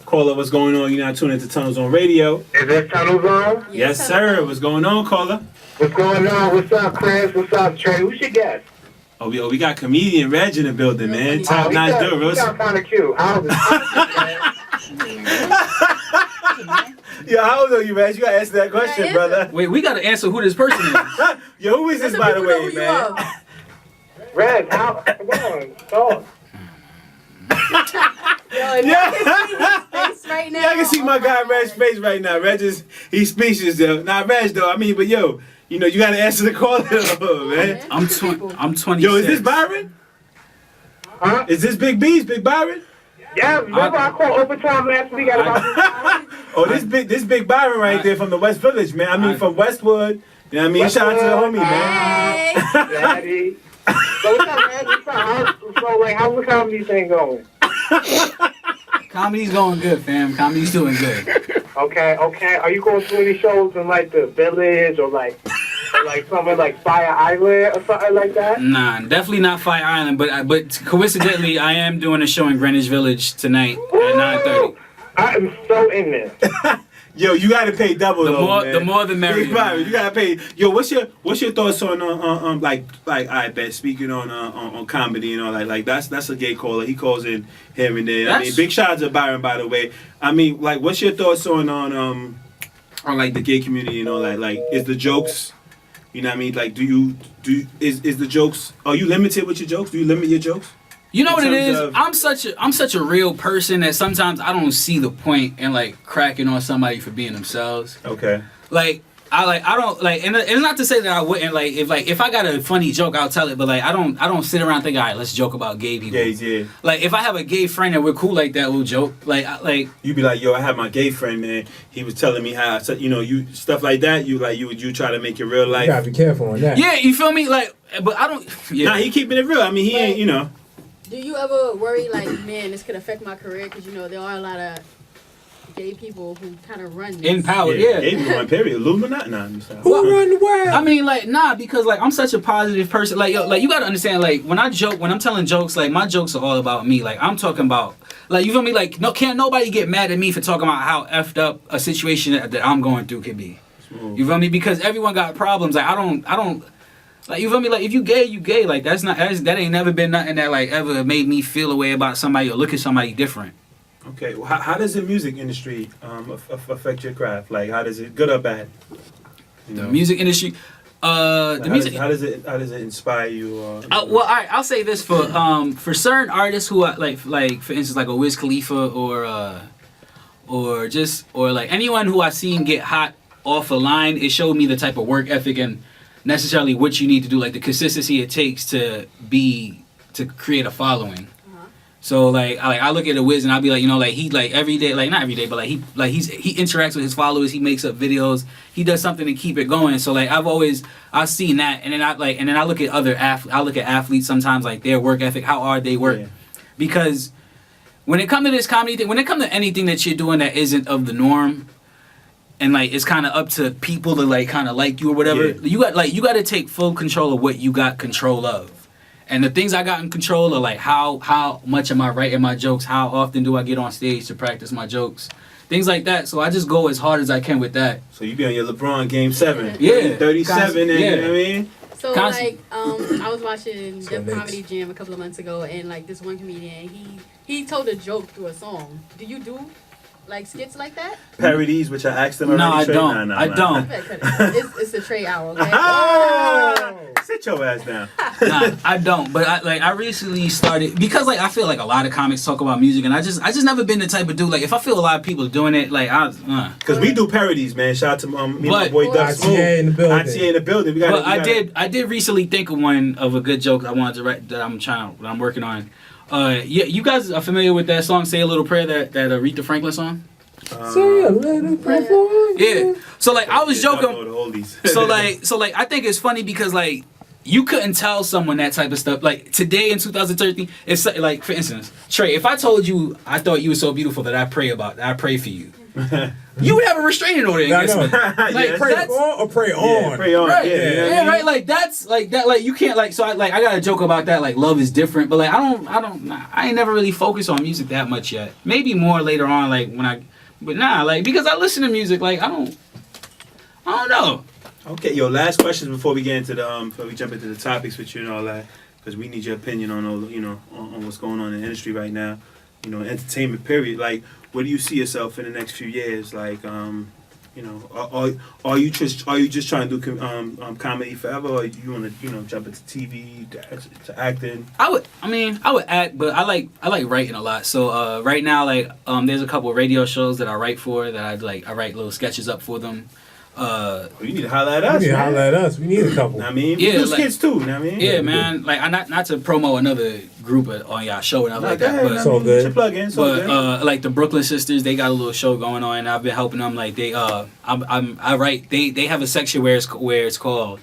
Caller, what's going on? You're not tuning into Tunnels on Radio. Is this Tunnels on? Yes, sir. What's going on, caller? What's going on? What's up, Chris? What's up, Trey? Who's your guest? Oh, we got comedian Reg in the building, man. Top notch dude. He sound kind of cute. Yo, how old are you, Reg? You gotta answer that question, brother. Wait, we gotta answer who this person is. Yo, who is this, by the way, man? Reg, come on, talk. Yo, if y'all can see his face right now. Yeah, I can see my guy Reg's face right now. Reg he's speechless though. Not Reg though. I mean, but yo, you know, you gotta answer the call, man. I'm 26. Yo, is this Byron? Huh? Is this Big B's, Big Byron? Yeah, remember I called overtime last week at about Oh, this Big Byron right there from the West Village, man. I mean, from Westwood. You know what I mean? Shout out to the homie, man. Daddy. So what's up, man? What's up? So, like, how's the comedy thing going? Comedy's going good, fam. Comedy's doing good. Okay. Are you going to any shows in, like, the Village or somewhere like Fire Island or something like that? Nah, definitely not Fire Island, but coincidentally, I am doing a show in Greenwich Village tonight at 9:30. I am so in there. Yo, you gotta pay double man. The more the merrier. You gotta pay. Yo, what's your thoughts on like I bet speaking on comedy and all that, like that's a gay caller. He calls in here and there. I mean, big shout out to Byron, by the way. I mean, like, what's your thoughts on like the gay community and all that? Like, is the jokes, you know what I mean? Like, is the jokes? Are you limited with your jokes? Do you limit your jokes? You know what it is? I'm such a real person that sometimes I don't see the point in like cracking on somebody for being themselves. Okay. I don't like, and it's not to say that I wouldn't if I got a funny joke, I'll tell it, but like I don't sit around thinking, all right, let's joke about gay people. Yeah. Like, if I have a gay friend and we're cool like that, we'll joke. Like you be like, yo, I have my gay friend, man. He was telling me how, you know, you stuff like that. You try to make your real life. You gotta be careful on that. Yeah, you feel me? Like, but I don't. Yeah. Nah, he keeping it real. I mean, he ain't, you know. Do you ever worry, like, man, this could affect my career? Because, you know, there are a lot of gay people who kind of run this. In power, yeah. Gay people run, period. Illuminati? Nah, I'm sorry. Who run the world? I mean, like, nah, because, like, I'm such a positive person. Like, yo, like, you gotta understand, like, when I'm telling jokes, like, my jokes are all about me. Like, I'm talking about, like, you feel me? Like, can't nobody get mad at me for talking about how effed up a situation that I'm going through could be. You feel me? Because everyone got problems. Like, I don't. Like, you feel me? Like, if you gay, you gay. Like, that ain't never been nothing that, like, ever made me feel a way about somebody or look at somebody different. Okay, well, how does the music industry affect your craft? Like, how does it, good or bad? The music industry, How does it inspire you? Well, all right, I'll say this for certain artists who are like for instance, like a Wiz Khalifa or like anyone who I seen get hot off a line, it showed me the type of work ethic and necessarily what you need to do, like the consistency it takes to create a following. So like I look at a Wiz and I'll be like, you know, like he like every day, like not every day, but like he interacts with his followers, he makes up videos, he does something to keep it going. So like I've seen that, and then I look at athletes sometimes, like their work ethic, how hard they work, because when it comes to this comedy thing, when it comes to anything that you're doing that isn't of the norm, and like it's kind of up to people to like kind of like you or whatever, you got to take full control of what you got control of. And the things I got in control are like how much am I writing my jokes? How often do I get on stage to practice my jokes? Things like that. So I just go as hard as I can with that. So you be on your LeBron game 7. Yeah. 37 and Yeah. you know what I mean? So Constant. I was watching the next. Comedy Jam a couple of months ago, and like this one comedian, he told a joke through a song. Do you do like skits like that? Parodies, which I asked them already. No, I Trey? don't. Nah, I nah. don't. You better cut it. It's a Trey hour, okay? Ah! Sit your ass down. Nah, I don't. But I recently started because like I feel like a lot of comics talk about music, and I just never been the type of dude like if I feel a lot of people doing it like Because we do parodies, man. Shout out to me and my But- boy Doug Smooth. ITA in the building. ITA in the building. We got. But I did recently think of one of a good joke I wanted to write that I'm working on. Yeah, you guys are familiar with that song "Say a Little Prayer" that Aretha Franklin song? Say a little prayer for Yeah. So like I was joking. The oldies. So like I think it's funny because like you couldn't tell someone that type of stuff. Like today in 2013, if like for instance, Trey, if I told you I thought you were so beautiful that I pray for you, you would have a restraining order I know. against me. Like Yes. Pray that's on or pray Yeah, on? pray on. right. Yeah, you know what I Yeah, mean? right. Like that's like that. Like you can't like. So I got a joke about that. Like love is different, but like I ain't never really focused on music that much yet. Maybe more later on, like but like because I listen to music, like I don't know. Okay, yo, last questions before we get into before we jump into the topics with you and all that, because we need your opinion on all, on what's going on in the industry right now, entertainment period. Like, where do you see yourself in the next few years? Like, are you just trying to do comedy forever, or you want to jump into TV to acting? I would act, but I like writing a lot. So right now, like there's a couple of radio shows that I write for that I write little sketches up for them. You need to holler at us. You need to man. holler at us. We need a couple. I mean, Yeah, we do like- skits too. I mean, Yeah, man. Like I not to promo another group on y'all show and all like that, but So I mean, good. get your plug in. So But good. like the Brooklyn Sisters, they got a little show going on, and I've been helping them. Like they, I write. They have a section where it's called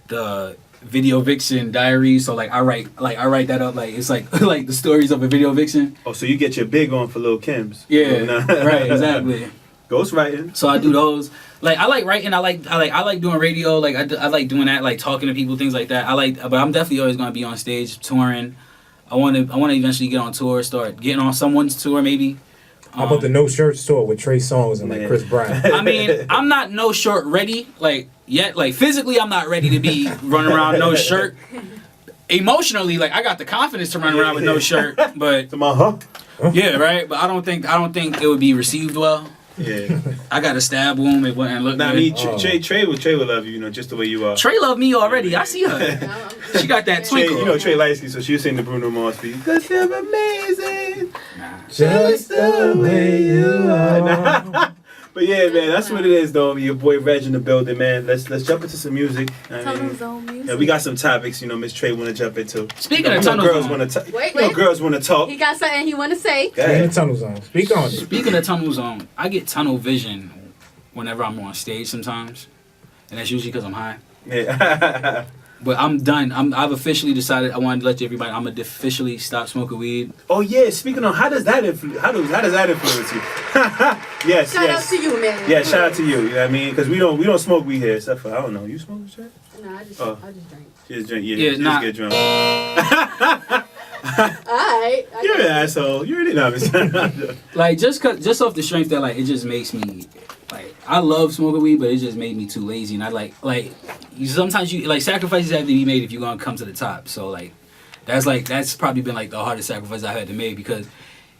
the Video Vixen Diaries. So like I write that up. Like it's like like the stories of a video vixen. Oh, so you get your big on for Lil Kim's? Yeah, Oh, nah. right, exactly. Ghostwriting. So I do those. Like I like writing. I like doing radio. Like I like doing that. Like talking to people, things like that. But I'm definitely always gonna be on stage touring. I want to eventually get on tour, start getting on someone's tour maybe. How about the No Shirt Store with Trey Songz and like Man. Chris Brown? I mean, I'm not no shirt ready, like yet. Like physically, I'm not ready to be running around no shirt. Emotionally, like I got the confidence to run around with no shirt, but To my yeah, right. But I don't think it would be received well. Yeah. I got a stab wound. It wouldn't look Nah, I good. mean, Oh. Trey would love you, just the way you are. Trey love me already. I see her. She got that Trey, twinkle. Trey Lightsky, so she was singing the Bruno Mars beat. Cause you're amazing, Just the way you are. But yeah, man, that's what it is, though. Your boy Reg in the building, man. Let's jump into some music. Tunnel Zone music. Yeah, we got some topics, Miss Trey want to jump into. Speaking of You know, Tunnel girls Zone. want to Wait. girls want to talk. He got something he want to say. Go Stay in ahead. the tunnel zone. Speak on it. Speaking of tunnel zone, I get tunnel vision whenever I'm on stage sometimes, and that's usually because I'm high. Yeah. But I'm done. I've officially decided. I wanted to let everybody. I'm gonna officially stop smoking weed. Oh yeah, speaking of, how does that influence? How does that influence you? Yes, Shout yes. out to you, man. Yeah, shout out to you. You know what I mean? Because we don't smoke weed here, except for I don't know. You smoke, Trey? Nah, I just drink. Just drink. Yeah, Yeah, just nah. get drunk. Alright. You're an asshole. You already know this. Like just off the strength that like it just makes me like I love smoking weed, but it just made me too lazy. And I like sometimes you like sacrifices have to be made if you're gonna come to the top. So that's probably been like the hardest sacrifice I had to make because.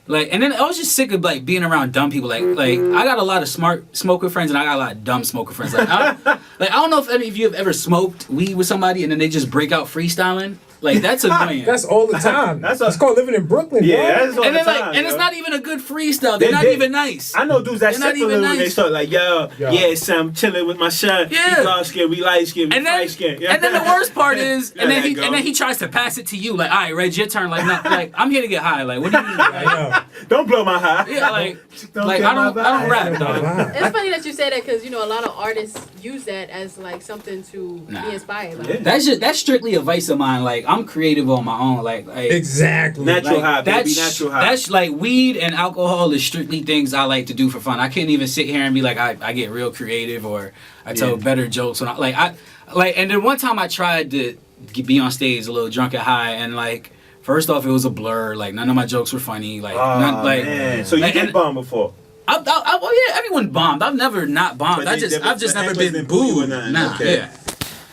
Like and then I was just sick of like being around dumb people. Like I got a lot of smart smoker friends and I got a lot of dumb smoker friends. Like I don't know if any of you have ever smoked weed with somebody and then they just break out freestyling. Like that's annoying. That's all the time. That's That's a- called living in Brooklyn, Yeah, bro. that's all and the then time. and it's yo. not even a good freestyle. They're not They- even nice. I know dudes that They're not simple even when they nice. start like, Yo. yeah, Sam, chilling with my son. Yeah. He dark skin, we light skin, we And then, light skin. and then the worst part is, Yeah, and there you then go. he tries to pass it to you, like, all right, Reg, your turn. Like, no, like I'm here to get high. Like, what do you mean? I know. Don't blow my high. Yeah, like Don't I get my don't vibe. rap, dog. It's funny that you say that because a lot of artists use that as like something to Nah. be inspired by. Yeah. That's strictly a vice of mine. Like, I'm creative on my own. Like Exactly. Natural high, baby, that's natural high. that's like weed and alcohol is strictly things I like to do for fun. I can't even sit here and be like I get real creative or I tell Yeah. better jokes when and then one time I tried to be on stage a little drunk and high, and like first off, it was a blur. Like none of my jokes were funny. Like none, like man. So you like, did bomb before? Oh yeah, everyone bombed. I've never not bombed. But I've just never been wasn't booed or booed. nothing. Nah, Okay. yeah.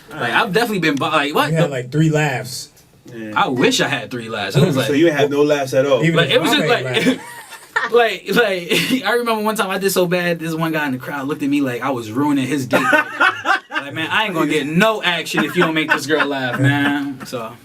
Like I've definitely been like what? You had like 3 laughs. Yeah. I wish I had 3 laughs. It was like So you had no laughs at all. Even like if it was I just made like. laugh. Like I remember one time I did so bad, this one guy in the crowd looked at me like I was ruining his date. Like, man, I ain't gonna get no action if you don't make this girl laugh, man. So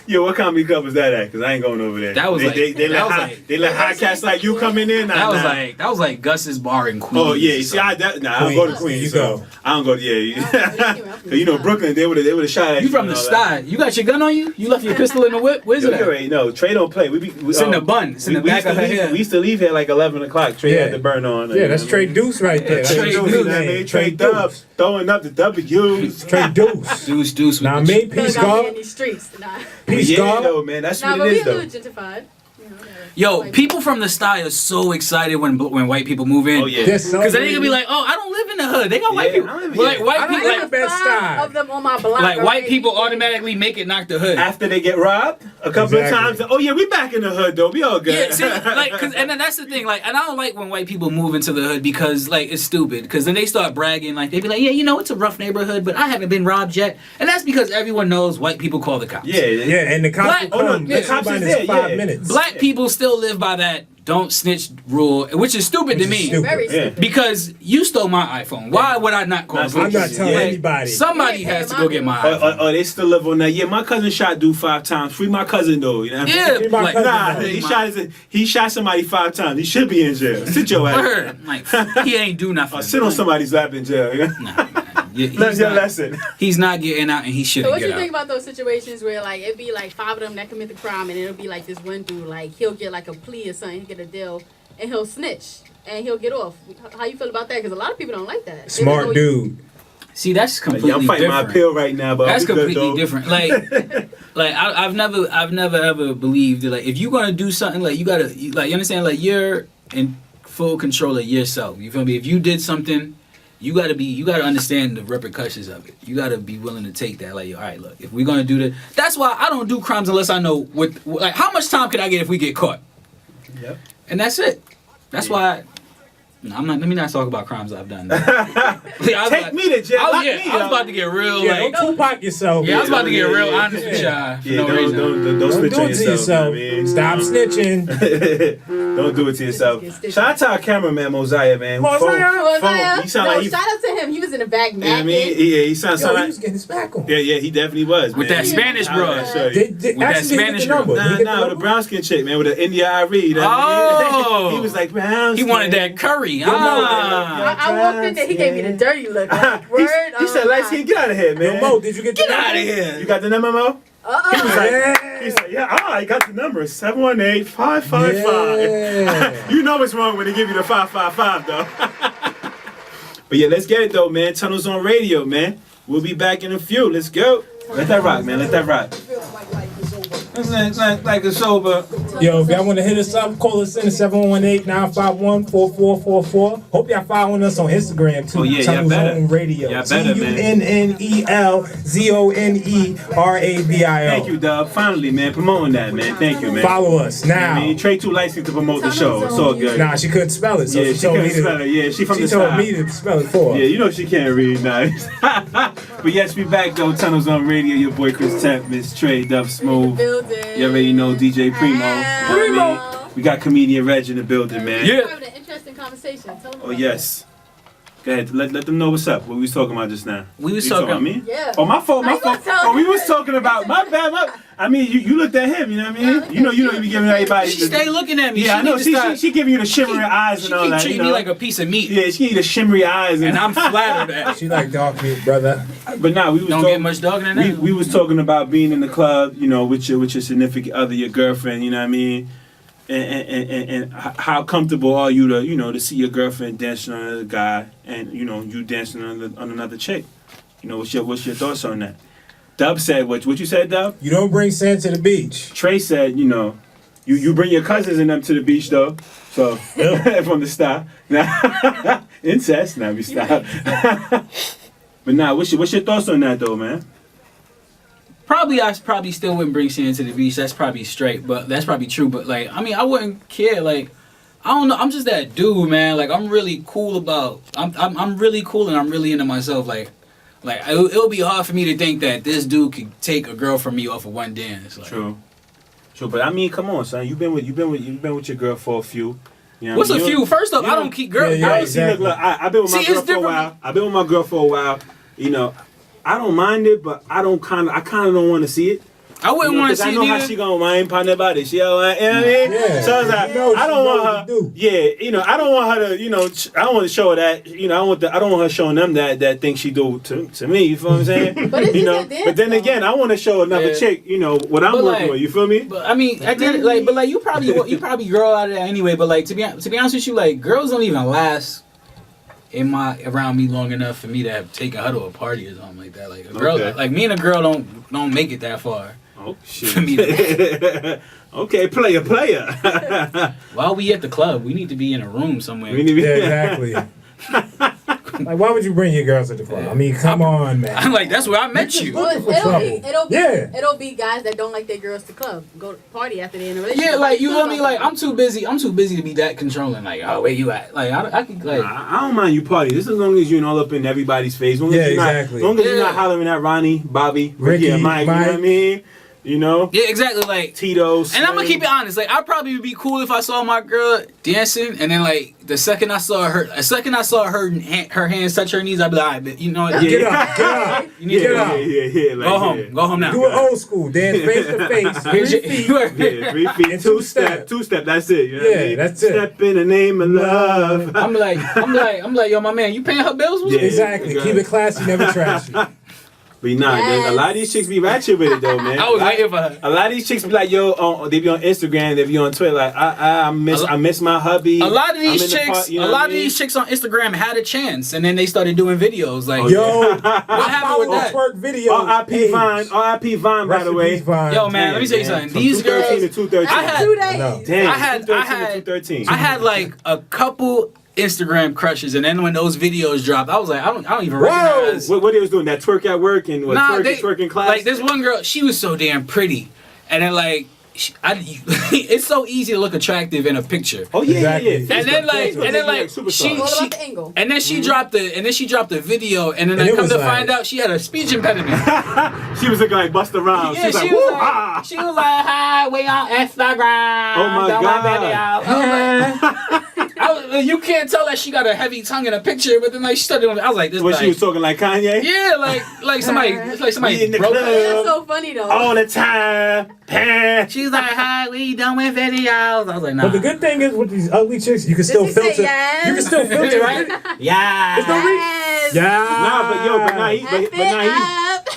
Yo, what comedy club was that at? Cause I ain't going over there. That was like- they that let was high, like- they let high cats like you come in there. Nah, that was like Gus's bar in Queens. Oh yeah, or see, I something. don't go to Queens. Queens. You So go. I don't go to Cause you know Brooklyn, they would have shot at You from and the all that. side? You got your gun on you? You left your pistol in the whip? Where's Yo, it you at? already know. Trey don't play. It's in the bun. It's in the back of her head. We used to leave here like 11 o'clock. Trey Yeah. had the burn on. Yeah, that's Trey Deuce right there. That's Trey his Deuce, new You know what I name. mean? Trey Dubs throwing up the W's. Trey Deuce. Deuce with Now the me, Feel peace like I'm in God. these streets. Nah. Peace Yeah, God. though, man. That's Nah, what but it we is, a though. little gentrified. You know, Yo, like- people from the style are so excited when white people move in. Oh yeah. Yes, Because then they can be like, oh, I don't live in the hood. They got white Yeah, people. I don't- Like yeah. white I don't people, have like, best Five style. of them on my block. like white already. people automatically make it knock the hood. After they get robbed a couple of Exactly. times, oh yeah, we back in the hood though. We all good. Yeah, see, like, and then that's the thing, like, and I don't like when white people move into the hood because, like, it's stupid. Because then they start bragging, like, they be like, yeah, you know, it's a rough neighborhood, but I haven't been robbed yet. And that's because everyone knows white people call the cops. yeah, Yeah, and the cops Black- will come. oh, no, the Let cops you is in there, 5 yeah. minutes. Black people still live by that don't snitch rule, which is stupid to Which is me. stupid. Very Yeah. stupid. Because you stole my iPhone. Why would I not call Not the I'm not police? telling Yeah. anybody. Somebody Yeah, has to my go get my Or, iPhone. or they still live on that. Yeah, my cousin shot dude 5 times. Free my cousin though. You know what I mean? Yeah, Free my like, cousin. Nah, he shot somebody 5 times. He should be in jail. Sit your ass. word. Like, he ain't do nothing. Or sit on somebody's lap in jail. You know? Nah, man. Yeah, Learn your lesson. He's not getting out, and he So shouldn't what get you think out. about those situations where like it'd be like 5 of them that commit the crime and it'll be like this one dude like he'll get like a plea or something, he'll get a deal and he'll snitch and he'll get off. How you feel about that? Because a lot of people don't like that. They Smart don't know- dude. See, that's Yeah, completely I'm fighting different. my appeal right now, but That's we good, completely though. different. Like I've never ever believed that like if you're gonna do something like you gotta like you understand like you're in full control of yourself. You feel me? If you did something, you gotta understand the repercussions of it. You gotta be willing to take that. Like, all right, look, if we're gonna do this, that's why I don't do crimes unless I know what like how much time could I get if we get caught, Yep. and that's it. That's why. No, I'm not. Let me not talk about crimes I've done. Take me to jail. I was, Lock yeah, me I was up. about to get real Yeah, like. don't Tupac yourself. Yeah, I was about to get real yeah, honest with y'all for Yeah, no reason. don't Don't snitch do on it to yourself. yourself. You know what I mean? Stop snitching. Don't do it to yourself. Shout out to our cameraman Mosiah, man. Mosiah? Mosiah? He sound No, like he. shout out to him. He was in the back You know what I napping. mean? Yeah, he sounds Yo, he like. was getting his back on. Yeah, he definitely was. With man. that Spanish I broad. gotta show you. Did, With that actually, did he Spanish get the number? girl. Did he get Nah, the with a number? brown skin chick, man, with an India Irie. You know what I Oh. mean? He was like brown. He wanted that curry. I walked in there. He gave me the dirty look. Like, word. He said, "Let's see, get out of here, man." Yo, Mo, did you get the Get number? out of here. You got the number, Mo? He was like, he said, "Yeah, I got the number 718-555." Yeah. You know what's wrong when they give you the 555, though. But yeah, let's get it though, man. Tunnels on Radio, man. We'll be back in a few. Let's go. Let that rock, man. Let that rock. It's like it's over. Yo, if y'all want to hit us up, call us in at 718-951-4444. Hope y'all following us on Instagram too. Oh, yeah, y'all Tunnel better. Zone Radio. Y'all better, man. TUNNELZONERADIO. Thank you, Dub. Finally, man, promoting that, man. Thank you, man. Follow us now. I mean, Trey too licensed to promote the show. It's all good. Nah, she couldn't spell it, so Yeah, she she told me couldn't spell it. Yeah, she from the told side. me to spell it for her. Yeah, you know she can't read, nice. But yes, we back though. Tunnels on Radio. Your boy Chris Temp, Miss Trey, Dub Smooth. Building. You already know DJ Primo. You know what I mean? We got comedian Reg in the building, man. Yeah. We're having an interesting conversation. Tell them Oh about yes. Go ahead. Let them know what's up. What we was talking about just now. We was You talking- about me? Yeah. Oh, my fault. How My you gonna fault. tell Oh, we me? was talking about my bad. I mean, you looked at him. You know what I mean? You know you be giving everybody. She stay looking at me. Yeah, I know. need to stop- She giving you the shimmering eyes She and all keep that. treating You know? me like a piece of meat, Yeah, she give you the shimmery eyes and I'm flattered at it. She like dark meat, brother. But nah, we was Don't talking, get much dogging than that. we was talking about being in the club, you know, with your significant other, your girlfriend, you know what I mean, and how comfortable are you to see your girlfriend dancing on another guy, and you dancing on another chick, what's your thoughts on that? Dub said what you said, Dub? You don't bring sand to the beach. Trey said, you bring your cousins and them to the beach though, so from the start, nah, incest, now we stop. But nah, what's your thoughts on that though, man? I probably still wouldn't bring Shannon to the beach. That's probably straight, but that's probably true. But like, I mean, I wouldn't care. Like, I don't know. I'm just that dude, man. Like, I'm really cool about. I'm really cool and I'm really into myself. Like it'll be hard for me to think that this dude could take a girl from me off of one dance. Like, True. But I mean, come on, son. You've been with your girl for a few. You know what's what I a mean? few? First off, I don't keep girls. Yeah, I don't exactly. see. Look, I've been with my girl for a while. I've been with my girl for a while. You know, I don't mind it, but I kind of don't want to see it. I wouldn't want to see I it know how either. she gonna whine partner about it. She, you know what I mean? Yeah. So it's like, You know I don't she want knows her. what to do. Yeah, you know, I don't want her to. You know, I don't want to show her that. You know, I don't want her showing them that thing she do to me. You feel what I'm saying? But it's you just know, a dance, but then though. again, I want to show another Yeah. chick. You know what I'm But, working like, with. You feel me? But I mean, I did like you probably grow out of that anyway. But like to be honest with you, like girls don't even last around me long enough for me to have taken her to a party or something like that. Like a girl, Okay. like me and a girl don't make it that far. Oh For me shit. Okay, player. While we at the club, we need to be in a room somewhere. We need to be- Yeah, exactly. Like, why would you bring your girls to the club? I mean, come on, man. I'm like, that's where I met you. Looking for it'll trouble. be Yeah. it'll be guys that don't like their girls to club go to party after they're in a relationship. Yeah, like you feel me? Like I'm too busy to be that controlling. Like, oh, where you at? Like I could like. I don't mind you party. This as long as you're not all up in everybody's face. As long as Yeah, you're not, exactly. As long as you're Yeah. not hollering at Ronnie, Bobby, Ricky, and Mike. You know what I mean? You know? Yeah, exactly. Like Tito. And I'm gonna keep it honest. Like, I'd probably be cool if I saw my girl dancing, and then like the second I saw her hands touch her knees, I'd be like, all right, but you know what? Yeah. Get up. You need to Get up. Yeah. Like, go home. Go home now. Do it old school. Dance face to face. Here's 3 your- feet. Yeah, 3 feet, And 2 2-step. 2-step. That's it. You know what I Yeah, mean? that's it. Step in the name of love. I'm like, yo, my man, you paying her bills? What's Yeah. Exactly. Keep it classy, never trashy. But nah, Yes. a lot of these chicks be ratchet with it though, man. I was waiting for her. A lot of these chicks be like, yo, they be on Instagram, they be on Twitter, like, I miss my hubby. A lot of these I'm in the chicks, part- you know what I mean? these chicks on Instagram had a chance, and then they started doing videos. Like, Oh, Yo, what happened with that? twerk video. R.I.P. Vine, R.I.P. Vine, by the way. Yo, man, let me tell you something. From These 213 girls, to 213. I had- 2 days. No. Damn, I had 213. I had like a couple Instagram crushes, and then when those videos dropped, I was like, I don't even recognize. What they was doing? That twerk at work and what twerking class? Like this one girl, she was so damn pretty, and then like, it's so easy to look attractive in a picture. Oh yeah, Exactly. yeah. And then like Superstar. she, What she about the angle? and then she dropped the video, and then And I it come was to like- find out she had a speech impediment. She was looking like Busta Rhymes. Yeah, She was like, she was woo, like, ah. she was like, hi, we on Instagram. Oh my Don't God. You can't tell that she got a heavy tongue in a picture, but then like she started. I was like, this. When like, she was talking like Kanye. yeah, like somebody, it's like somebody We in the broke club. her. It's so funny though. All the time. She was like, hi, we done with videos. I was like, nah. But the good thing is with these ugly chicks, you can still she say filter. yes? You can still filter, right? yeah. Yes. Yeah.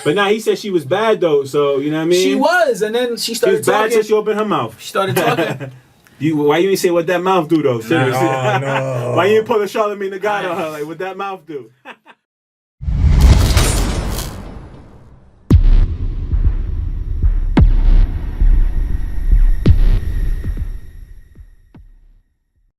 But nah, he said she was bad though. So you know what I mean. She was, and then she She started was bad talking. till she opened her mouth. She started talking. Why you ain't say what that mouth do though? Seriously. Oh, no. Why you ain't pull a Charlamagne the God on her like what that mouth do?